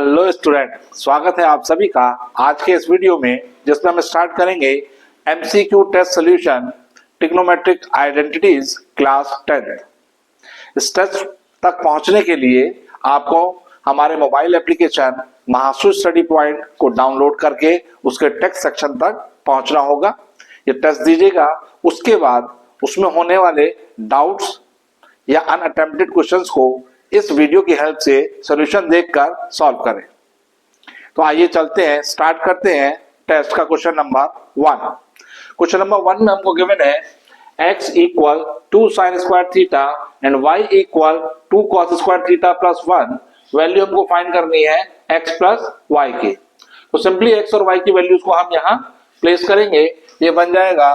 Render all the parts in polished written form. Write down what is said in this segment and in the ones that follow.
Hello student, स्वागत है आप सभी का आज के इस वीडियो में, जिसमें हम स्टार्ट करेंगे MCQ test solution trigonometric identities class 10। इस टेस्ट तक पहुंचने के लिए आपको हमारे mobile application Mahasu study point को डाउनलोड करके उसके टेक्स्ट सेक्शन तक पहुंचना होगा। ये टेस्ट दीजिएगा, उसके बाद उसमें होने वाले डाउट्स या अनअटेम्प्टेड क्वेश्चंस को इस वीडियो की हेल्प से सॉल्यूशन देखकर सॉल्व करें। तो आइए चलते हैं, स्टार्ट करते हैं टेस्ट का क्वेश्चन नंबर 1। क्वेश्चन नंबर 1 में हमको गिवन है x equal 2 sin square theta and y equal 2 cos square theta plus 1। Value हमको फाइंड करनी है x प्लस y की। तो सिंपली x और y की वैल्यूज को हम यहाँ प्लेस करेंगे। ये बन जाएगा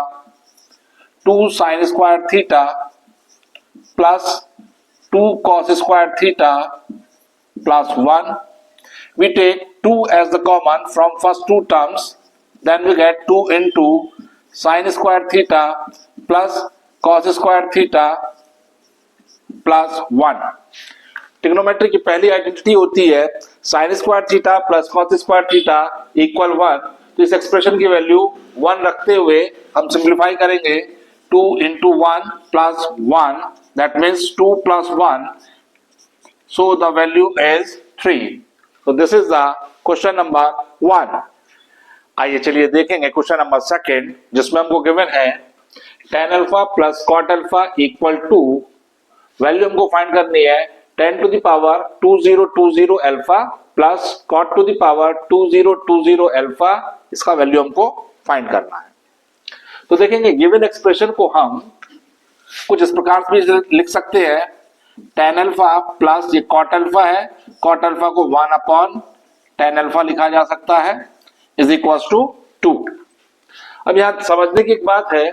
2 sin square theta plus 2 cos square theta plus 1. We take 2 as the common from first two terms. Then we get 2 into sin square theta plus cos square theta plus 1. Trigonometry की पहली identity होती है sin square theta plus cos square theta equal 1। तो इस expression की value 1 रखते हुए हम सिंप्लीफाई करेंगे। 2 into 1 plus 1, that means 2 plus 1, so the value is 3. So this is the question number 1. आइए चलिए देखेंगे क्वेश्चन नंबर 2, जिसमें हमको गिवन है tan alpha plus cot alpha equal to, value हमको फाइंड करनी है 10 to the power 2020 alpha plus cot to the power 2020 alpha. इसका वैल्यू हमको फाइंड करना है। तो देखेंगे गिवन एक्सप्रेशन को हम कुछ इस प्रकार से भी लिख सकते हैं, tan अल्फा प्लस ये cot अल्फा है, cot अल्फा को 1 अपॉन tan अल्फा लिखा जा सकता है इज इक्वल टू 2। अब यहां समझने की एक बात है,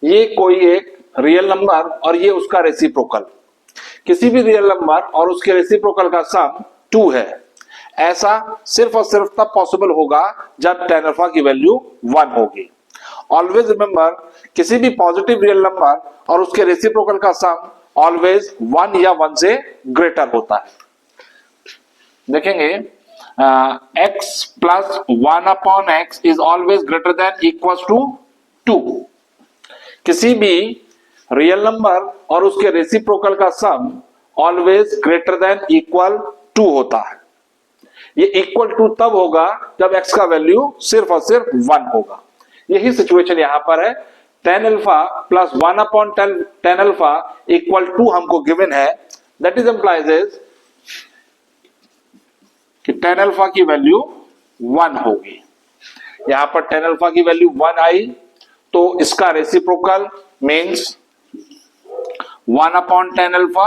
ये कोई एक रियल नंबर और ये उसका रेसिप्रोकल, किसी भी रियल नंबर और उसके रेसिप्रोकल का सम 2 है। ऐसा सिर्फ और सिर्फ तब पॉसिबल होगा जब tan अल्फा की वैल्यू 1 होगी। ऑलवेज रिमेंबर, किसी भी पॉजिटिव रियल नंबर और उसके रेसिप्रोकल का सम ऑलवेज 1 या 1 से ग्रेटर होता है। देखेंगे x plus 1 upon x is always greater than equal to 2। किसी भी रियल नंबर और उसके रेसिप्रोकल का sum always greater than equal 2 होता है। ये इक्वल टू तब होगा जब x का वैल्यू सिर्फ और सिर्फ 1 होगा। यही सिचुएशन यहां पर है। tan alpha plus 1 upon tan alpha equal to हमको गिवन है, दैट इज एम्प्लाइज कि tan अल्फा की वैल्यू 1 होगी। यहां पर tan अल्फा की वैल्यू 1 आई, तो इसका reciprocal means 1 upon tan alpha,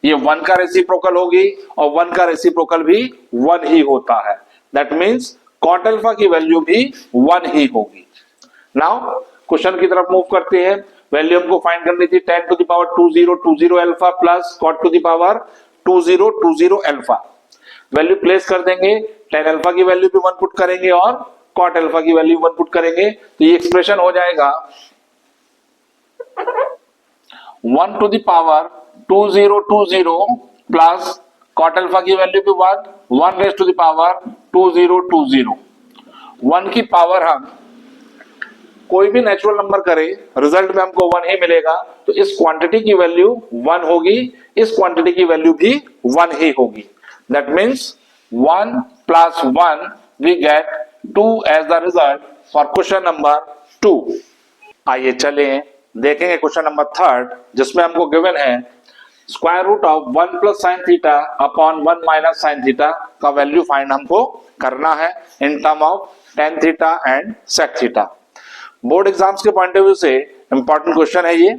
ये 1 का रेसिप्रोकल होगी और 1 का रेसिप्रोकल भी 1 ही होता है। दैट मींस cot अल्फा की वैल्यू भी 1 ही होगी। नाउ क्वेश्चन की तरफ मूव करते हैं। वैल्यू हमको फाइंड करनी थी 10 to the power 2020 alpha plus cot to the power 2020 alpha. Value place कर देंगे, tan अल्फा की वैल्यू भी 1 पुट करेंगे और cot अल्फा की वैल्यू 1 पुट करेंगे। तो ये एक्सप्रेशन हो जाएगा 1 to the power 2020 plus cot alpha की वैल्यू भी 1 रेज टू द पावर 2020। 1 की पावर हम कोई भी नेचुरल नंबर करें, रिजल्ट में हमको 1 ही मिलेगा। तो इस क्वांटिटी की वैल्यू 1 होगी, इस क्वांटिटी की वैल्यू भी 1 ही होगी। That means 1 plus 1 we get 2 as the result for question number 2। आइए चले देखेंगे क्वेश्चन नंबर 3, जिसमें हमको गिवन है square root of 1 plus sine theta upon 1 minus sine theta का वैल्यू फाइंड हमको करना है in term of tan theta and sec theta. Board exams के पॉइंट ऑफ व्यू से इंपॉर्टेंट क्वेश्चन है ये।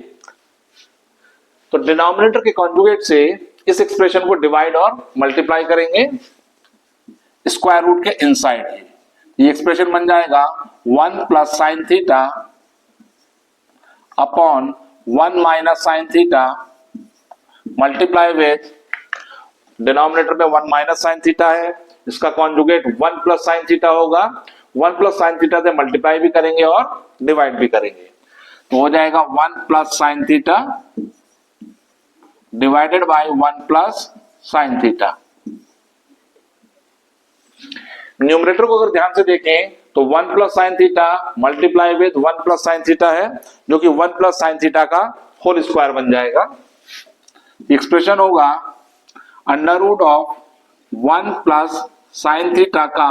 तो डिनोमिनेटर के कॉन्जुगेट से इस एक्सप्रेशन को डिवाइड और मल्टीप्लाई करेंगे स्क्वायर रूट के इनसाइड। ये एक्सप्रेशन बन जाएगा 1 plus sine theta upon 1 minus sine theta multiply with denominator में 1 माइनस साइन थीटा है, इसका कॉन्जुगेट 1 प्लस साइन थीटा होगा। 1 प्लस साइन थीटा से मल्टीप्लाई भी करेंगे और डिवाइड भी करेंगे, तो हो जाएगा 1 plus sine theta divided by 1 plus sine theta. Numerator को अगर ध्यान से देखें तो 1 plus sine theta multiply with 1 plus sine theta है, जो कि 1 प्लस साइन थीटा का होल स्क्वायर बन जाएगा। एक्सप्रेशन होगा under root of 1 plus sine theta का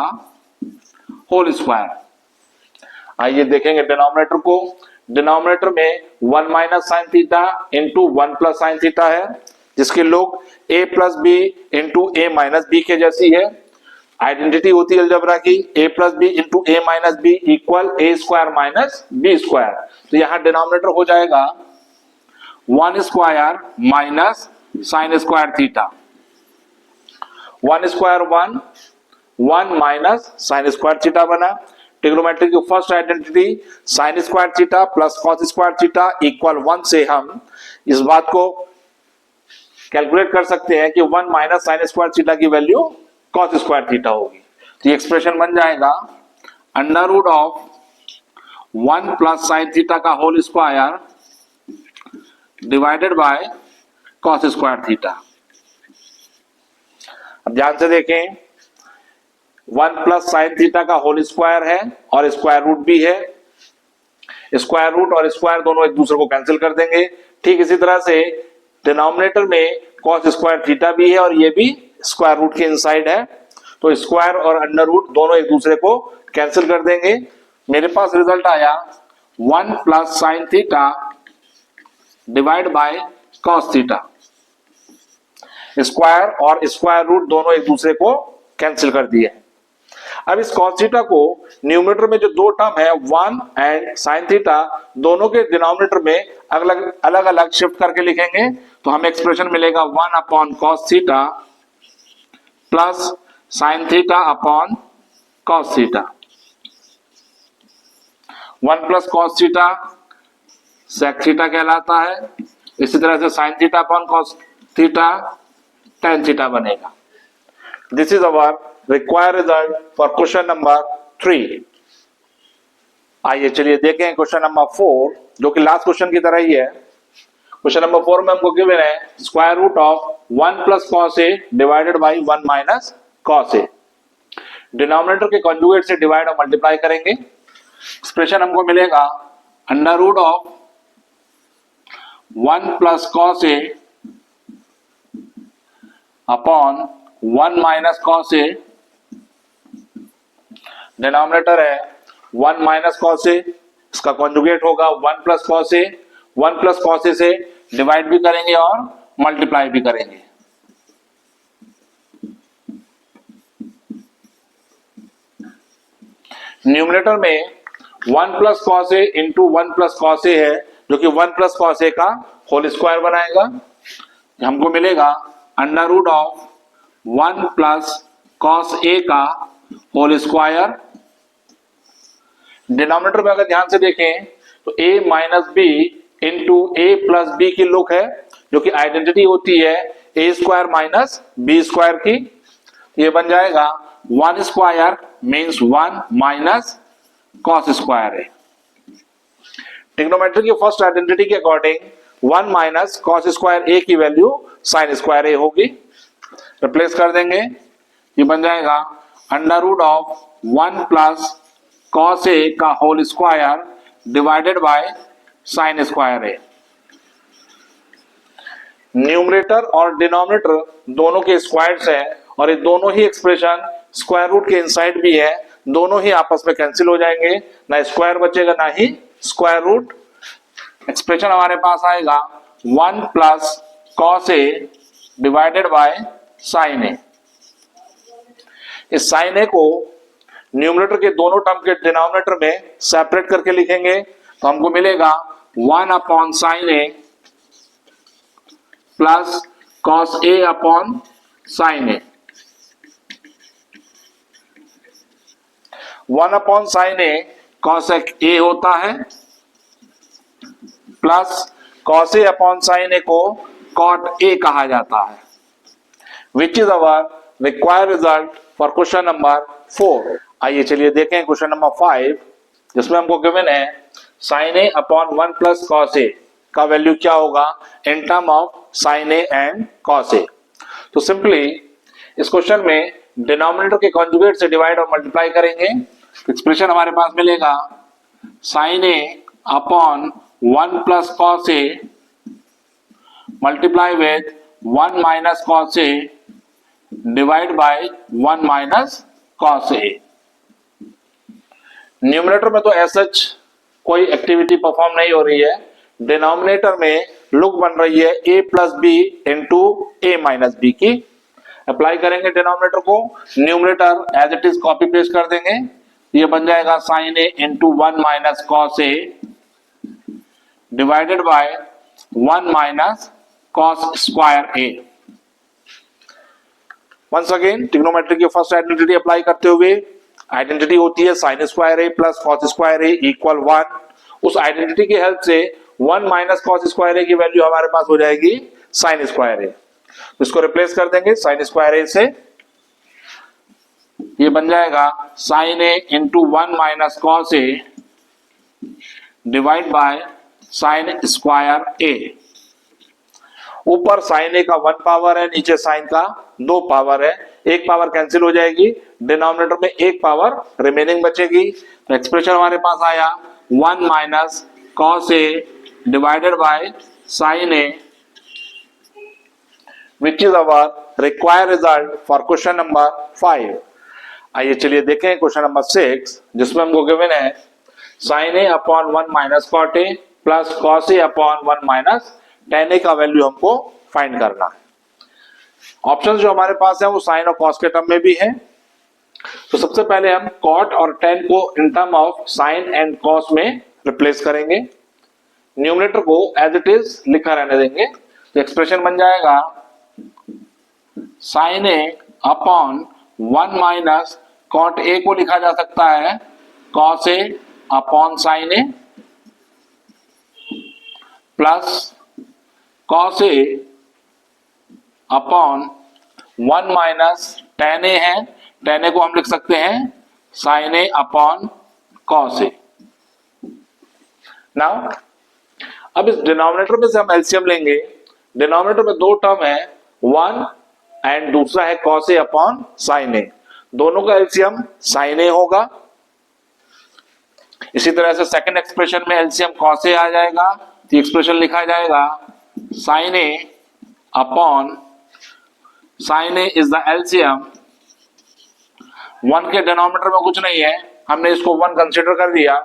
होल स्क्वायर। आइए देखेंगे डिनोमिनेटर को। डिनोमिनेटर में 1 minus sine theta into 1 plus sine theta है, जिसके लोग a plus B into A minus b के जैसी है। आइडेंटिटी होती है अलजेब्रा की a plus B into A minus b equal a square minus B square. तो यहां डिनोमिनेटर हो जाएगा 1 square minus sine square theta. 1 square 1, 1 minus sine square theta बना। ट्रिग्नोमेट्री की first identity sine square theta plus cos square theta equal 1 से हम इस बात को कैलकुलेट कर सकते हैं कि 1 माइनस साइन स्क्वायर थीटा की वैल्यू कॉस स्क्वायर थीटा होगी। तो ये एक्सप्रेशन बन जाएगा under root of 1 plus sine theta का whole square divided by cos square theta. अब ध्यान से देखें, 1 प्लस साइन थीटा का होल स्क्वायर है और स्क्वायर रूट भी है। स्क्वायर रूट और स्क्वायर दोनों एक दूसरे को कैंसिल कर देंगे। ठीक इसी तरह से डिनोमिनेटर में कॉस स्क्वायर थीटा भी है और ये भी स्क्वायर रूट के इनसाइड है, तो स्क्वायर और अंडर रूट दोनों एक दूसरे को कैंसिल कर देंगे। मेरे पास रिजल्ट आया 1 plus sine theta divide by cos theta. Square और स्क्वायर रूट दोनों एक दूसरे को कैंसिल कर दिए। अब इस कॉस थीटा को न्यूमरेटर में जो दो टर्म है 1 एंड साइन थीटा, दोनों के डिनोमिनेटर में अलग अलग शिफ्ट करके लिखेंगे तो हमें एक्सप्रेशन मिलेगा 1 upon cos theta plus sine theta upon cos theta. 1 plus cos theta sec theta कहलाता है। इसी तरह से sine theta upon cos theta tan theta बनेगा। This is our required result for question number 3। आइए चलिए देखें क्वेश्चन नंबर 4, जो कि लास्ट क्वेश्चन की तरह ही है। क्वेश्चन नंबर 4 में हमको गिवन है square root of 1 plus cos A divided by 1 minus cos a. Denominator के कॉन्जुगेट से डिवाइड और मल्टीप्लाई करेंगे। एक्सप्रेशन हमको मिलेगा under root of 1 plus cos A upon 1 minus cos a. Denominator है 1 माइनस कॉस ए, इसका conjugate होगा 1 plus cos a. 1 plus cos a से डिवाइड भी करेंगे और मल्टीप्लाई भी करेंगे। न्यूमरेटर में 1 plus cos A into 1 plus cos ए है, जो कि 1 प्लस कॉस ए का होल स्क्वायर बनाएगा। हमको मिलेगा under root of 1 plus cos A का होल स्क्वायर। डिनोमिनेटर में अगर ध्यान से देखें तो a minus b into a plus b की लुक है, जो कि आइडेंटिटी होती है a square minus B square की। ये बन जाएगा 1 square means 1 minus cos square है। ट्रिग्नोमेट्री की फर्स्ट आइडेंटिटी के according 1 minus cos square a की वैल्यू साइन स्क्वायर ए होगी। रिप्लेस कर देंगे, ये बन जाएगा under root of 1 plus cos A का whole square divided by sine square A. Numerator और डिनोमिनेटर दोनों के स्क्वायर्स है और ये दोनों ही एक्सप्रेशन स्क्वायर रूट के इनसाइड भी है, दोनों ही आपस में कैंसिल हो जाएंगे, ना स्क्वायर बचेगा ना ही स्क्वायर रूट। एक्सप्रेशन हमारे पास आएगा 1 plus cos A divided by sine A. इस साइन ए को न्यूमरेटर के दोनों टर्म के डिनोमिनेटर में सेपरेट करके लिखेंगे तो हमको मिलेगा 1 अपॉन साइन ए प्लस कॉस ए अपॉन साइन ए। 1 अपॉन साइन ए कॉस ए होता है, प्लस कॉस ए अपॉन साइन ए को कॉट ए कहा जाता है, which is our required result for question number 4। आइए चलिए देखें क्वेश्चन नंबर 5, जिसमें हमको गिवन है sine A upon 1 plus cos A का वैल्यू क्या होगा in term of sine A and cos A. तो सिंपली इस क्वेश्चन में डिनोमिनेटर के कॉन्जुगेट से डिवाइड और मल्टीप्लाई करेंगे तो एक्सप्रेशन हमारे पास मिलेगा sine A upon 1 plus cos a multiply with 1 minus cos A divide by 1 minus cos a. Numerator में तो ऐसा कोई एक्टिविटी परफॉर्म नहीं हो रही है, डिनोमिनेटर में लुक बन रही है a plus B into A minus b की। अप्लाई करेंगे डिनोमिनेटर को, numerator as it is copy paste कर देंगे, ये बन जाएगा sine A into 1 minus cos A divided by 1 minus cos square a. Once again trigonometry की फर्स्ट आइडेंटिटी अप्लाई करते हुए, आइडेंटिटी होती है sine square a plus cos square a equal 1। उस आइडेंटिटी की हेल्प से 1 माइनस कॉस स्क्वायर ए की value हमारे पास हो जाएगी साइन स्क्वायर ए। इसको रिप्लेस कर देंगे साइन स्क्वायर ए से, ये बन जाएगा sine A into 1 minus cos A divide by sine square A. ऊपर साइन ए का 1 पावर है, नीचे साइन का 2 पावर है, एक पावर कैंसिल हो जाएगी, डिनोमिनेटर में एक पावर रिमेनिंग बचेगी। तो एक्सप्रेशन हमारे पास आया 1 minus cos A divided by sine A, which is our required result for question number 5। आइए चलिए देखें क्वेश्चन नंबर 6, जिसमें हमको गिवन है sine A upon 1 minus cot A plus cos A upon 1 minus tan A का value हमको find करना है। ऑप्शन जो हमारे पास है वो साइन और कॉस के टर्म में भी है। तो सबसे पहले हम कॉट और टेन को in term of sine and cos में रिप्लेस करेंगे, न्यूमरेटर को एज इट इज लिखा रहने देंगे। तो एक्सप्रेशन बन जाएगा sine A upon 1 minus cot a को लिखा जा सकता है cos A upon sine A plus cos A upon 1 minus tan a है, टेन ए को हम लिख सकते हैं sine A upon cos a. Now अब इस डिनोमिनेटर में से हम एलसीएम लेंगे। डिनोमिनेटर में 2 टर्म है, 1 एंड दूसरा है cos A upon sine a, दोनों का एलसीएम साइन ए होगा। इसी तरह से सेकंड एक्सप्रेशन में एलसीएम कॉस ए आ जाएगा, तो एक्सप्रेशन लिखा जाएगा sine A upon sine a is the LCM. 1 के डिनोमिनेटर में कुछ नहीं है, हमने इसको 1 कंसीडर कर दिया,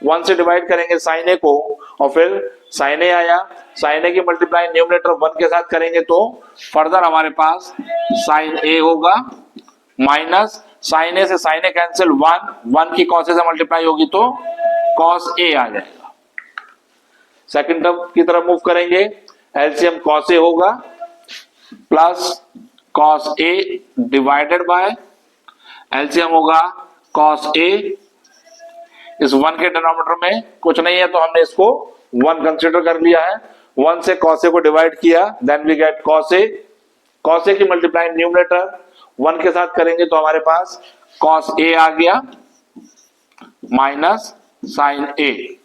1 से डिवाइड करेंगे साइन ए को और फिर साइन ए आया, साइन ए की मल्टीप्लाई न्यूमरेटर 1 के साथ करेंगे तो फर्दर हमारे पास साइन ए होगा माइनस साइन ए से साइन ए कैंसिल 1 की कॉस ए से मल्टीप्लाई होगी तो कॉस ए आ जाएगा। सेकंड टर्म की तरफ मूव करेंगे, एलसीएम कॉस ए होगा प्लस कॉस ए डिवाइडेड बाय एलसीएम होगा कॉस ए। इस 1 के डिनोमिनेटर में कुछ नहीं है तो हमने इसको 1 कंसीडर कर लिया है, 1 से कॉस ए को डिवाइड किया, then we get cos A. Cos A की मल्टीप्लाई न्यूमरेटर 1 के साथ करेंगे तो हमारे पास कॉस ए आ गया माइनस साइन ए।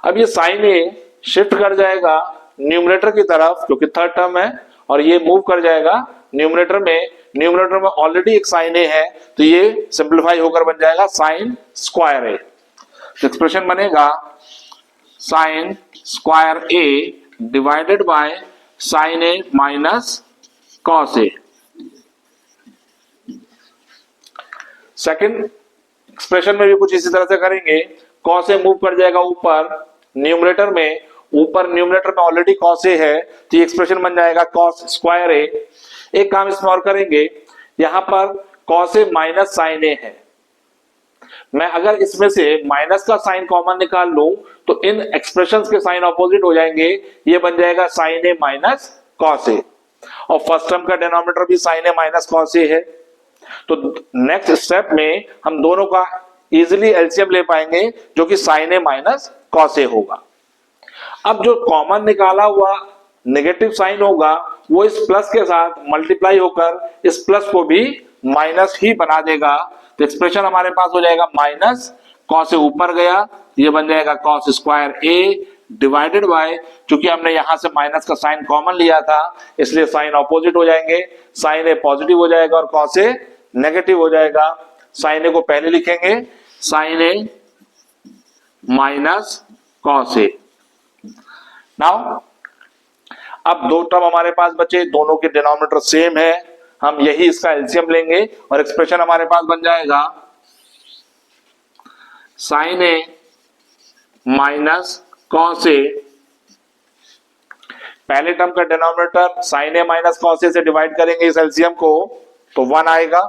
अब ये साइन ए शिफ्ट कर जाएगा न्यूमरेटर की तरफ क्योंकि थर्ड टर्म है, और ये मूव कर जाएगा न्यूमरेटर में। न्यूमरेटर में ऑलरेडी एक साइन ए है तो ये सिंप्लीफाई होकर बन जाएगा साइन स्क्वायर ए। एक्सप्रेशन बनेगा sign square A divided by sine A minus cos A. Second expression में भी कुछ इसी तरह से करेंगे, कॉस ए मूव कर जाएगा ऊपर न्यूमरेटर में, ऊपर न्यूमरेटर में ऑलरेडी कॉस ए है तो ये एक्सप्रेशन बन जाएगा कॉस स्क्वायर ए। एक काम इसमें और करेंगे, यहां पर कॉस ए माइनस साइन ए है, मैं अगर इसमें से माइनस का साइन कॉमन निकाल लूं तो इन एक्सप्रेशंस के साइन ऑपोजिट हो जाएंगे, ये बन जाएगा साइन ए माइनस कॉस ए, और फर्स्ट टर्म का डिनोमिनेटर भी साइन ए माइनस कॉस ए है। तो नेक्स्ट स्टेप में हम दोनों का इजीली एलसीएम ले पाएंगे जो कि साइन ए माइनस कॉस ए होगा। अब जो कॉमन निकाला हुआ नेगेटिव साइन होगा वो इस प्लस के साथ मल्टीप्लाई होकर इस प्लस को भी माइनस ही बना देगा। तो एक्सप्रेशन हमारे पास हो जाएगा माइनस कॉस ए ऊपर गया, ये बन जाएगा कॉस स्क्वायर ए डिवाइडेड बाय, चूंकि हमने यहां से माइनस का साइन कॉमन लिया था इसलिए साइन ऑपोजिट हो जाएंगे, साइन ए पॉजिटिव हो जाएगा और कॉस ए नेगेटिव हो जाएगा। साइन ए को पहले लिखेंगे, sign A minus cos a. Now अब दो टर्म हमारे पास बचे, दोनों के डिनोमिनेटर सेम है, हम यही इसका एलसीएम लेंगे और एक्सप्रेशन हमारे पास बन जाएगा साइन ए माइनस कॉस ए। पहले टर्म का denominator sign A minus cos a से डिवाइड करेंगे इस एलसीएम को तो 1 आएगा।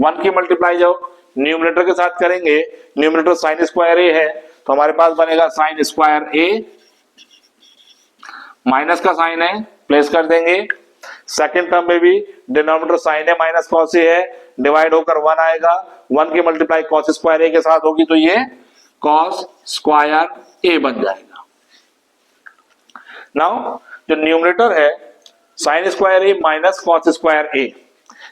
1 की मल्टीप्लाई जब न्यूमरेटर के साथ करेंगे, न्यूमरेटर साइन स्क्वायर ए है तो हमारे पास बनेगा साइन स्क्वायर ए, माइनस का साइन है प्लेस कर देंगे। सेकंड टर्म में भी denominator sign A minus cos ए है, डिवाइड होकर 1 आएगा। 1 की मल्टीप्लाई कॉस स्क्वायर ए के साथ होगी तो ये कॉस स्क्वायर ए बन जाएगा। नाउ जो न्यूमरेटर है sine square A minus cos square A,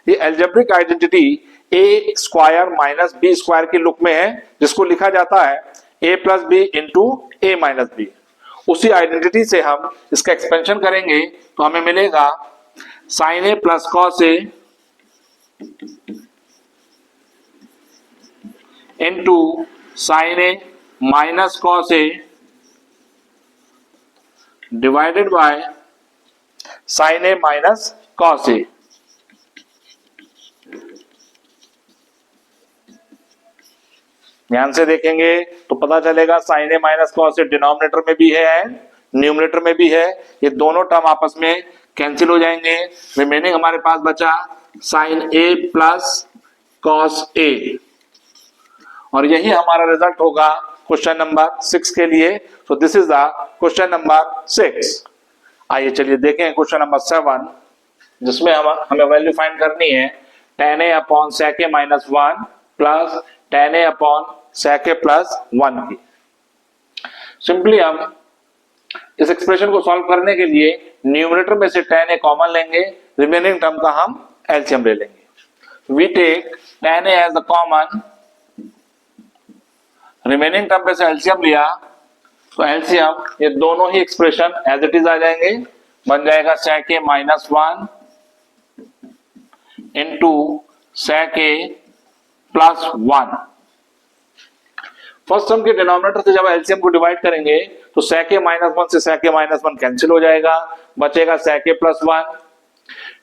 ये algebraic identity A square minus B square के लुक में है, जिसको लिखा जाता है A plus B into A minus B. उसी आइडेंटिटी से हम इसका एक्सपेंशन करेंगे तो हमें मिलेगा sine A plus cos A into sine A minus cos A divided by sine A minus cos A. ध्यान से देखेंगे तो पता चलेगा sine A minus cos a denominator में भी है न्यूमरेटर में भी है, ये दोनों टर्म आपस में कैंसिल हो जाएंगे। रिमेनिंग हमारे पास बचा साइन ए प्लस कॉस ए और यही हमारा रिजल्ट होगा क्वेश्चन नंबर 6 के लिए। So this is the question number 6। आइए चलिए देखें क्वेश्चन नंबर 7, जिसमें हमें वैल्यू फाइंड करनी है tan a upon sec a minus 1 plus tan a upon sec a plus 1 की। सिंपली हम इस एक्सप्रेशन को सॉल्व करने के लिए न्यूमरेटर में से tan a कॉमन लेंगे, रिमेनिंग टर्म का हम एलसीएम ले लेंगे। We take tan a as the common, remaining term पे से एलसीएम लिया तो एलसीएम ये दोनों ही एक्सप्रेशन एज इट इज आ जाएंगे, बन जाएगा sec a minus 1 into sec a plus 1। First term के डिनोमिनेटर से जब एलसीएम को डिवाइड करेंगे तो sec a माइनस 1 से sec a माइनस 1 कैंसिल हो जाएगा, बचेगा sec a प्लस 1।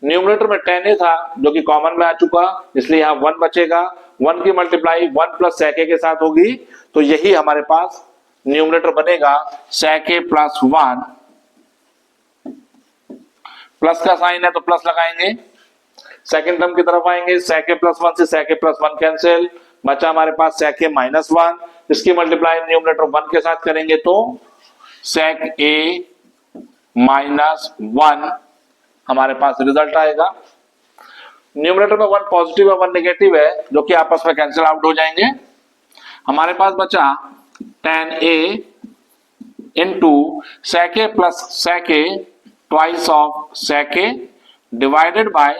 न्यूमरेटर में tan a था जो कि कॉमन में आ चुका, इसलिए यहां 1 बचेगा। 1 की मल्टीप्लाई 1 प्लस sec a के साथ होगी तो यही हमारे पास न्यूमरेटर बनेगा sec a प्लस 1। प्लस का साइन है तो प्लस लगाएंगे, सेकेंड टर्म की तरफ आएंगे, sec a प्लस 1 से sec a प्लस 1 कैंसिल, बचा हमारे पास sec a माइनस 1। इसकी मल्टीप्लाई न्यूमरेटर 1 के साथ करेंगे तो sec a माइनस 1 हमारे पास रिजल्ट आएगा। न्यूमरेटर में 1 पॉजिटिव है 1 नेगेटिव है जो कि आपस में कैंसिल आउट हो जाएंगे। हमारे पास बचा tan a into sec a plus sec a twice of sec a divided by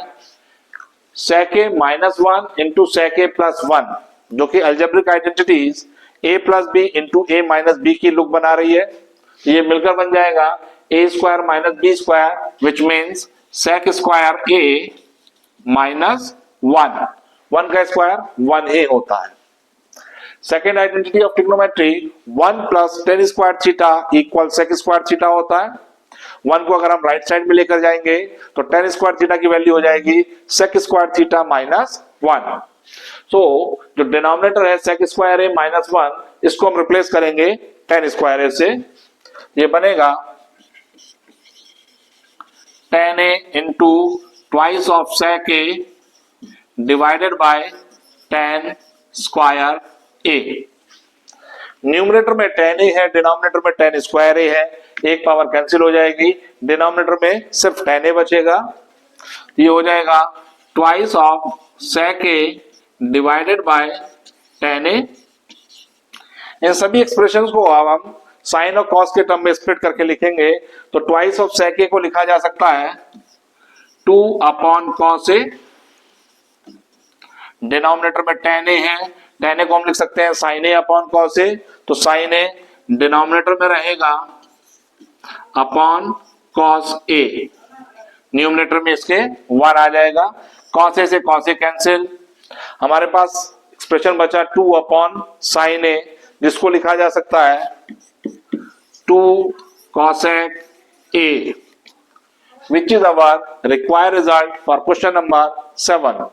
sec a minus 1 into sec a plus 1, जो कि algebraic identities a plus B into a minus b की look बना रही है। ये मिलकर बन जाएगा a square minus B square which means sec square a minus 1। 1 का स्क्वायर 1 ही होता है। Second identity of trigonometry 1 plus tan square theta equal sec square theta होता है। 1 को अगर हम राइट साइड में लेकर जाएंगे तो tan स्क्वायर थीटा की वैल्यू हो जाएगी sec स्क्वायर थीटा माइनस 1। सो जो डिनोमिनेटर है sec स्क्वायर a माइनस 1, इसको हम रिप्लेस करेंगे tan स्क्वायर a से, ये बनेगा tan a into twice of sec a divided bye tan square a। Numerator में tan a है, डिनोमिनेटर में tan स्क्वायर a है, एक पावर कैंसिल हो जाएगी, डिनोमिनेटर में सिर्फ tan a बचेगा। ये हो जाएगा twice of sec a divided bye tan a। इन सभी एक्सप्रेशंस को अब हम साइन और कॉस के टर्म में स्प्लिट करके लिखेंगे तो ट्वाइस ऑफ sec a को लिखा जा सकता है 2 अपॉन कॉस a। डिनोमिनेटर में tan a है, tan a को हम लिख सकते हैं sin a upon cos a, तो sin a डिनोमिनेटर में रहेगा अपॉन कॉस ए, न्यूमिनेटर में इसके 1 आ जाएगा। कॉस ए से कॉस ए कैंसिल, हमारे पास एक्सप्रेशन बचा 2 अपॉन साइन ए, जिसको लिखा जा सकता है 2 cosec A, which is our required result for question number 7.